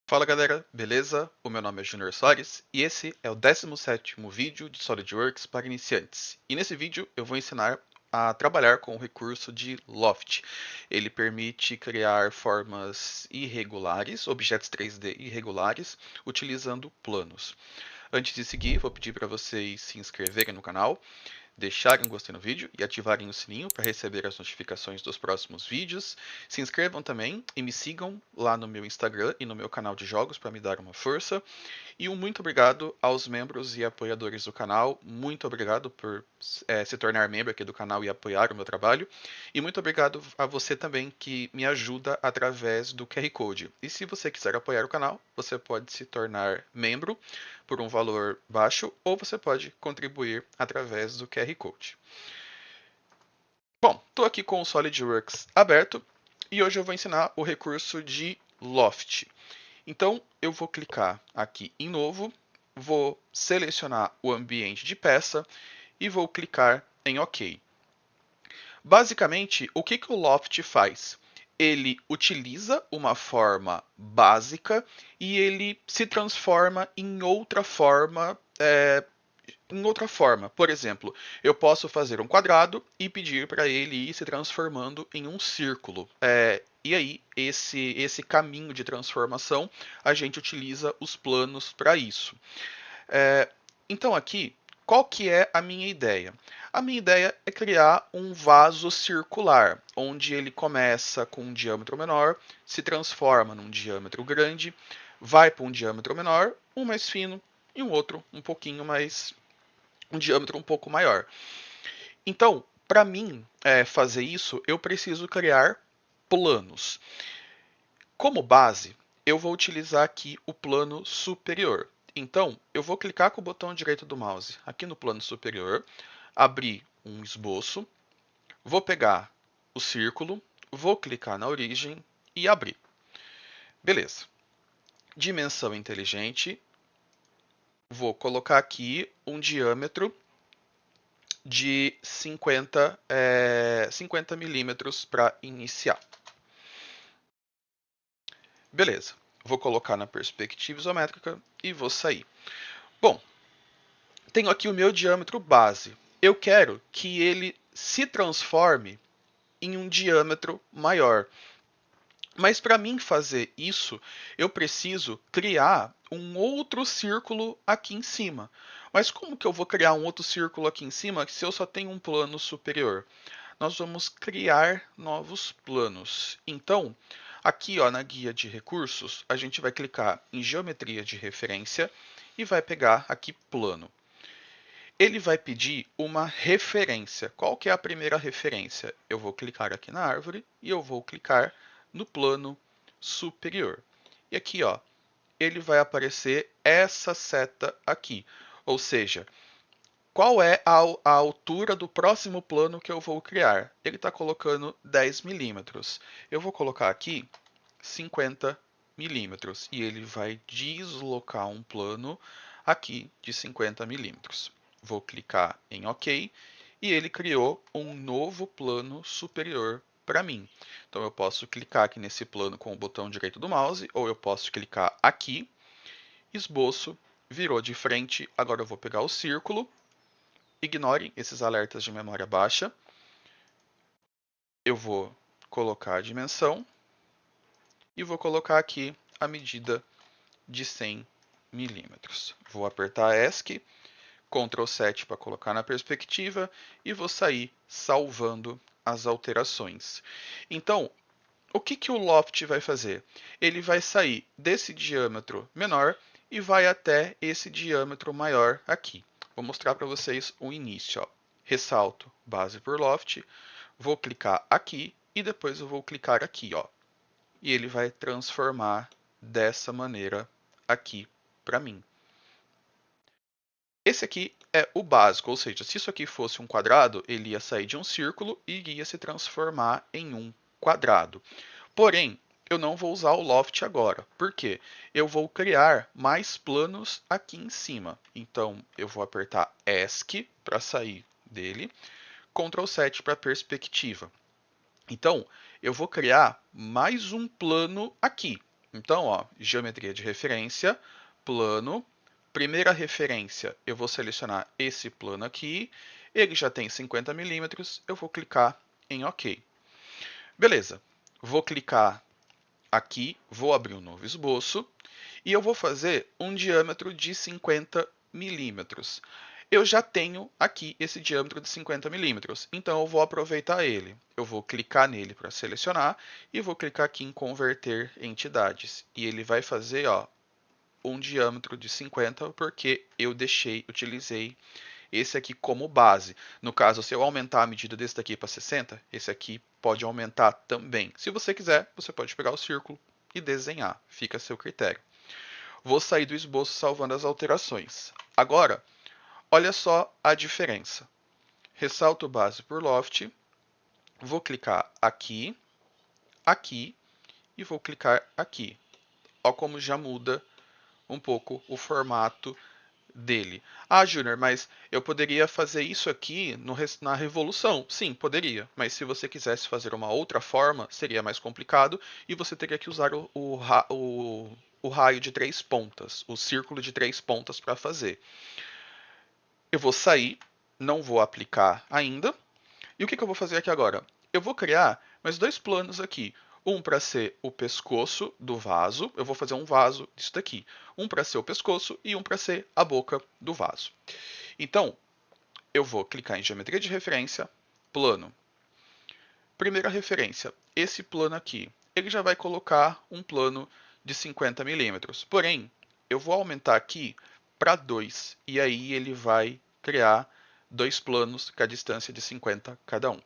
Fala galera, beleza? O meu nome é Junior Soares e esse é o 17º vídeo de SolidWorks para iniciantes. E nesse vídeo eu vou ensinar a trabalhar com o recurso de Loft. Ele permite criar formas irregulares, objetos 3D irregulares, utilizando planos. Antes de seguir, vou pedir para vocês se inscreverem no canal, deixarem um gostei no vídeo e ativarem o sininho para receber as notificações dos próximos vídeos. Se inscrevam também e me sigam lá no meu Instagram e no meu canal de jogos para me dar uma força. E um muito obrigado aos membros e apoiadores do canal. Muito obrigado por se tornar membro aqui do canal e apoiar o meu trabalho. E muito obrigado a você também que me ajuda através do QR Code. E se você quiser apoiar o canal, você pode se tornar membro por um valor baixo ou você pode contribuir através do QR Code. Bom, estou aqui com o SolidWorks aberto e hoje eu vou ensinar o recurso de Loft. Então, eu vou clicar aqui em Novo, vou selecionar o ambiente de peça e vou clicar em OK. Basicamente, o que o Loft faz? Ele utiliza uma forma básica e ele se transforma em outra forma. Por exemplo, eu posso fazer um quadrado e pedir para ele ir se transformando em um círculo. E aí, esse caminho de transformação, a gente utiliza os planos para isso. Então aqui, qual que é a minha ideia? A minha ideia é criar um vaso circular, onde ele começa com um diâmetro menor, se transforma num diâmetro grande, vai para um diâmetro menor, um mais fino e um outro um diâmetro um pouco maior. Então, para mim fazer isso, eu preciso criar planos. Como base, eu vou utilizar aqui o plano superior. Então, eu vou clicar com o botão direito do mouse aqui no plano superior, abrir um esboço, vou pegar o círculo, vou clicar na origem e abrir. Beleza. Dimensão inteligente, vou colocar aqui um diâmetro de 50 milímetros para iniciar. Beleza. Vou colocar na perspectiva isométrica e vou sair. Bom, tenho aqui o meu diâmetro base. Eu quero que ele se transforme em um diâmetro maior. Mas para mim fazer isso, eu preciso criar um outro círculo aqui em cima. Mas como que eu vou criar um outro círculo aqui em cima se eu só tenho um plano superior? Nós vamos criar novos planos. Então, aqui na guia de recursos, a gente vai clicar em geometria de referência e vai pegar aqui plano. Ele vai pedir uma referência. Qual que é a primeira referência? Eu vou clicar aqui na árvore e eu vou clicar no plano superior. E aqui, ele vai aparecer essa seta aqui. Ou seja, qual é a altura do próximo plano que eu vou criar? Ele está colocando 10 milímetros. Eu vou colocar aqui 50 milímetros e ele vai deslocar um plano aqui de 50 milímetros. Vou clicar em OK e ele criou um novo plano superior para mim. Então eu posso clicar aqui nesse plano com o botão direito do mouse ou eu posso clicar aqui, esboço, virou de frente. Agora eu vou pegar o círculo. Ignorem esses alertas de memória baixa. Eu vou colocar a dimensão e vou colocar aqui a medida de 100 milímetros. Vou apertar ESC, Ctrl 7 para colocar na perspectiva e vou sair salvando as alterações. Então, o que o Loft vai fazer? Ele vai sair desse diâmetro menor e vai até esse diâmetro maior aqui. Vou mostrar para vocês o início. Ressalto base por Loft, vou clicar aqui e depois eu vou clicar aqui. E ele vai transformar dessa maneira aqui para mim. Esse aqui é o básico, ou seja, se isso aqui fosse um quadrado, ele ia sair de um círculo e iria se transformar em um quadrado. Porém, eu não vou usar o Loft agora. Por quê? Eu vou criar mais planos aqui em cima. Então, eu vou apertar ESC para sair dele, Ctrl 7 para perspectiva. Então, eu vou criar mais um plano aqui. Então, ó, geometria de referência, plano. Primeira referência, eu vou selecionar esse plano aqui. Ele já tem 50 milímetros, eu vou clicar em OK. Beleza, vou clicar aqui, vou abrir um novo esboço e eu vou fazer um diâmetro de 50 milímetros. Eu já tenho aqui esse diâmetro de 50 milímetros, então eu vou aproveitar ele. Eu vou clicar nele para selecionar e vou clicar aqui em converter entidades. E ele vai fazer, ó, um diâmetro de 50 porque eu utilizei esse aqui como base. No caso, se eu aumentar a medida desse daqui para 60, esse aqui pode aumentar também. Se você quiser, você pode pegar o círculo e desenhar, fica a seu critério. Vou sair do esboço salvando as alterações. Agora, olha só a diferença. Ressalto base por Loft, vou clicar aqui, aqui e vou clicar aqui. Olha como já muda um pouco o formato dele. Ah, Júnior, mas eu poderia fazer isso aqui na revolução. Sim, poderia, mas se você quisesse fazer uma outra forma, seria mais complicado e você teria que usar o raio de 3 pontas, o círculo de 3 pontas para fazer. Eu vou sair, não vou aplicar ainda. E o que eu vou fazer aqui agora? Eu vou criar mais dois planos aqui. Um para ser o pescoço do vaso. Eu vou fazer um vaso disso daqui. Um para ser o pescoço e um para ser a boca do vaso. Então, eu vou clicar em geometria de referência, plano. Primeira referência, esse plano aqui. Ele já vai colocar um plano de 50 milímetros. Porém, eu vou aumentar aqui para 2. E aí ele vai criar dois planos com a distância de 50 cada um.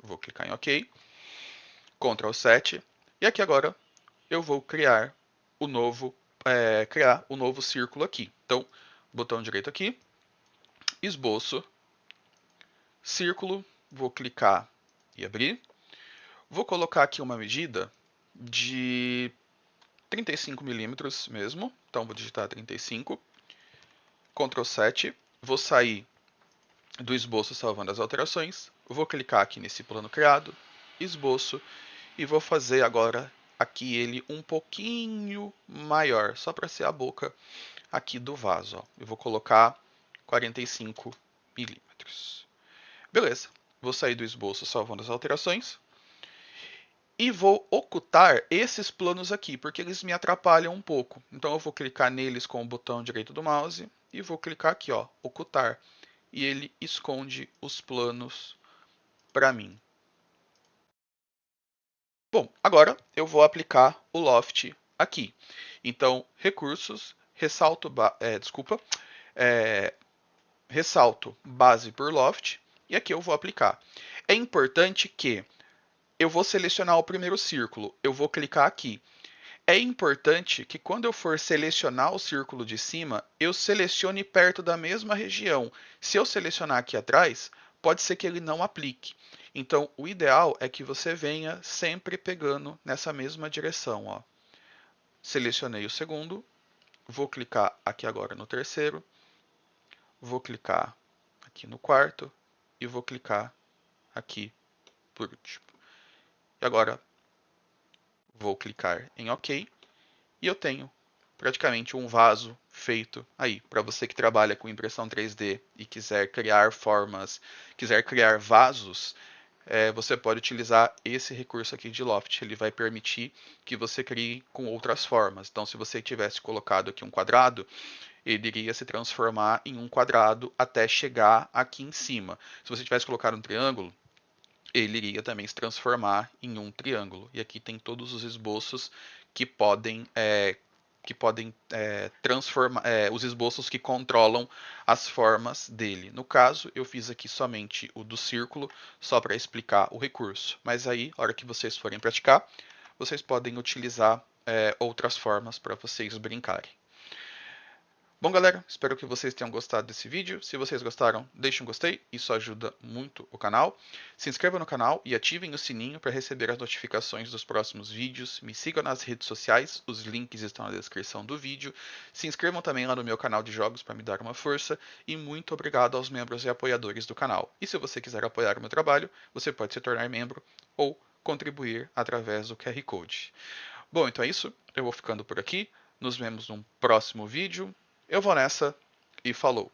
Vou clicar em OK. Ctrl 7. E aqui agora eu vou criar o novo círculo aqui. Então, botão direito aqui, esboço, círculo, vou clicar e abrir. Vou colocar aqui uma medida de 35 milímetros mesmo. Então, vou digitar 35. Ctrl 7. Vou sair do esboço salvando as alterações. Vou clicar aqui nesse plano criado, esboço, e vou fazer agora aqui ele um pouquinho maior, só para ser a boca aqui do vaso. Ó. Eu vou colocar 45 milímetros. Beleza, vou sair do esboço salvando as alterações. E vou ocultar esses planos aqui, porque eles me atrapalham um pouco. Então eu vou clicar neles com o botão direito do mouse e vou clicar aqui, ó, ocultar. E ele esconde os planos para mim. Bom, agora eu vou aplicar o Loft aqui. Então, recursos, ressalto base por Loft, e aqui eu vou aplicar. É importante que eu vou selecionar o primeiro círculo, eu vou clicar aqui. É importante que quando eu for selecionar o círculo de cima, eu selecione perto da mesma região. Se eu selecionar aqui atrás, pode ser que ele não aplique. Então, o ideal é que você venha sempre pegando nessa mesma direção. Ó. Selecionei o segundo, vou clicar aqui agora no terceiro, vou clicar aqui no quarto e vou clicar aqui por último. E agora vou clicar em OK e eu tenho praticamente um vaso feito aí. Para você que trabalha com impressão 3D e quiser criar formas, quiser criar vasos, você pode utilizar esse recurso aqui de Loft. Ele vai permitir que você crie com outras formas. Então, se você tivesse colocado aqui um quadrado, ele iria se transformar em um quadrado até chegar aqui em cima. Se você tivesse colocado um triângulo, ele iria também se transformar em um triângulo. E aqui tem todos os esboços que podem transformar, os esboços que controlam as formas dele. No caso, eu fiz aqui somente o do círculo, só para explicar o recurso. Mas aí, na hora que vocês forem praticar, vocês podem utilizar outras formas para vocês brincarem. Bom, galera, espero que vocês tenham gostado desse vídeo. Se vocês gostaram, deixem um gostei, isso ajuda muito o canal. Se inscrevam no canal e ativem o sininho para receber as notificações dos próximos vídeos. Me sigam nas redes sociais, os links estão na descrição do vídeo. Se inscrevam também lá no meu canal de jogos para me dar uma força. E muito obrigado aos membros e apoiadores do canal. E se você quiser apoiar o meu trabalho, você pode se tornar membro ou contribuir através do QR Code. Bom, então é isso. Eu vou ficando por aqui. Nos vemos num próximo vídeo. Eu vou nessa e falou!